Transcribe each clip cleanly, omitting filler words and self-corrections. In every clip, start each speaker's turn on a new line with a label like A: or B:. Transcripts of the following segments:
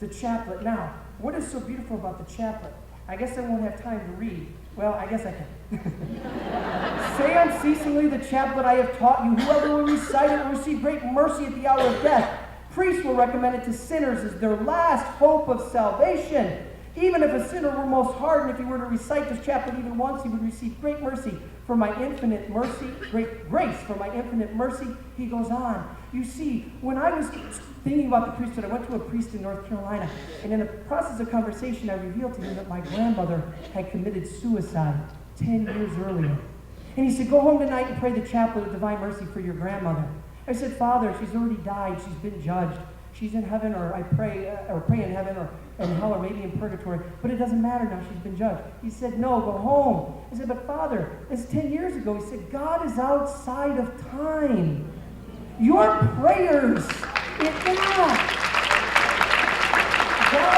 A: The chaplet. Now, what is so beautiful about the chaplet? I guess I won't have time to read. Well, I guess I can. Say unceasingly the chaplet I have taught you. Whoever will recite it will receive great mercy at the hour of death. Priests will recommend it to sinners as their last hope of salvation. Even if a sinner were most hardened, if he were to recite this chaplet even once, he would receive great mercy. For my infinite mercy, great grace, for my infinite mercy, he goes on. You see, when I was thinking about the priesthood, I went to a priest in North Carolina, and in the process of conversation, I revealed to him that my grandmother had committed suicide 10 years earlier. And he said, go home tonight and pray the chaplet of divine mercy for your grandmother. I said, Father, she's already died. She's been judged. She's in heaven, or I pray in heaven, or in hell, or maybe in purgatory. But it doesn't matter now. She's been judged. He said, no, go home. I said, but Father, it's 10 years ago. He said, God is outside of time. Your prayers, God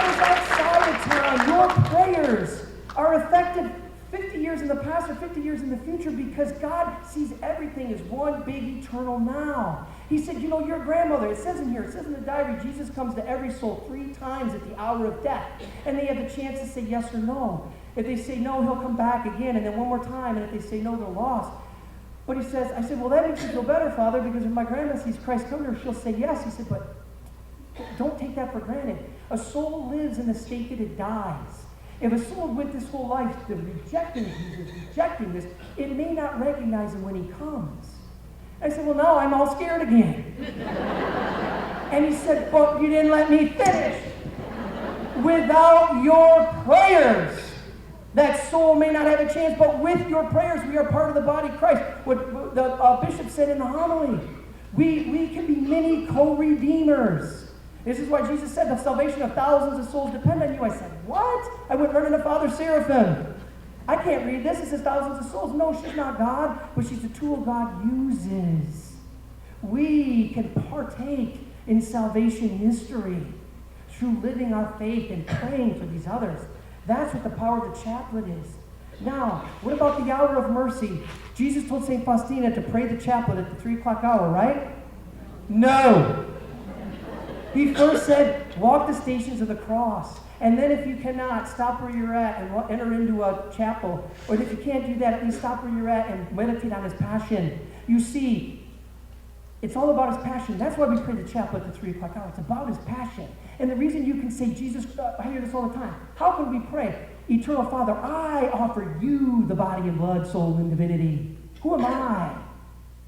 A: is outside of time. Your prayers are effective 50 years in the past or 50 years in the future because God sees everything as one big eternal now. He said, you know, your grandmother, it says in here, it says in the diary, Jesus comes to every soul 3 times at the hour of death. And they have the chance to say yes or no. If they say no, he'll come back again, and then one more time. And if they say no, they're lost. But he says, I said, well, that makes you feel better, Father, because if my grandma sees Christ come to her, she'll say yes. He said, but don't take that for granted. A soul lives in the state that it dies. If a soul went this whole life rejecting Jesus, rejecting this, it may not recognize him when he comes. I said, well, no, I'm all scared again. And he said, but you didn't let me finish. Without your prayers, that soul may not have a chance, but with your prayers, we are part of the body of Christ. What the bishop said in the homily, we can be many co-redeemers. This is why Jesus said the salvation of thousands of souls depend on you. I said, what? I went running to Father Seraphim. I can't read this. It says thousands of souls. No, she's not God, but she's the tool God uses. We can partake in salvation history through living our faith and praying for these others. That's what the power of the chaplet is. Now, what about the hour of mercy? Jesus told St. Faustina to pray the chaplet at the 3 o'clock hour, right? No. He first said, walk the stations of the cross. And then if you cannot, stop where you're at and enter into a chapel. Or if you can't do that, at least stop where you're at and meditate on his passion. You see, it's all about his passion. That's why we pray the chaplet at the 3 o'clock hour. It's about his passion. And the reason you can say, Jesus, I hear this all the time. How can we pray? Eternal Father, I offer you the body and blood, soul, and divinity. Who am I?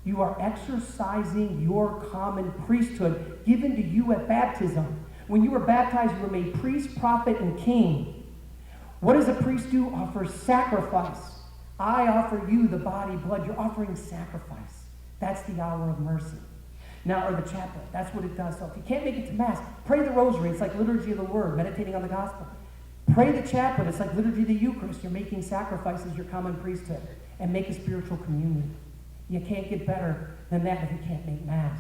A: You are exercising your common priesthood given to you at baptism. When you were baptized, you were made priest, prophet, and king. What does a priest do? Offer sacrifice. I offer you the body, blood. You're offering sacrifice. That's the hour of mercy. Now, or the chaplet. That's what it does. So if you can't make it to Mass, pray the rosary. It's like liturgy of the word, meditating on the gospel. Pray the chaplet. It's like liturgy of the Eucharist. You're making sacrifices, your common priesthood. And make a spiritual communion. You can't get better than that if you can't make Mass.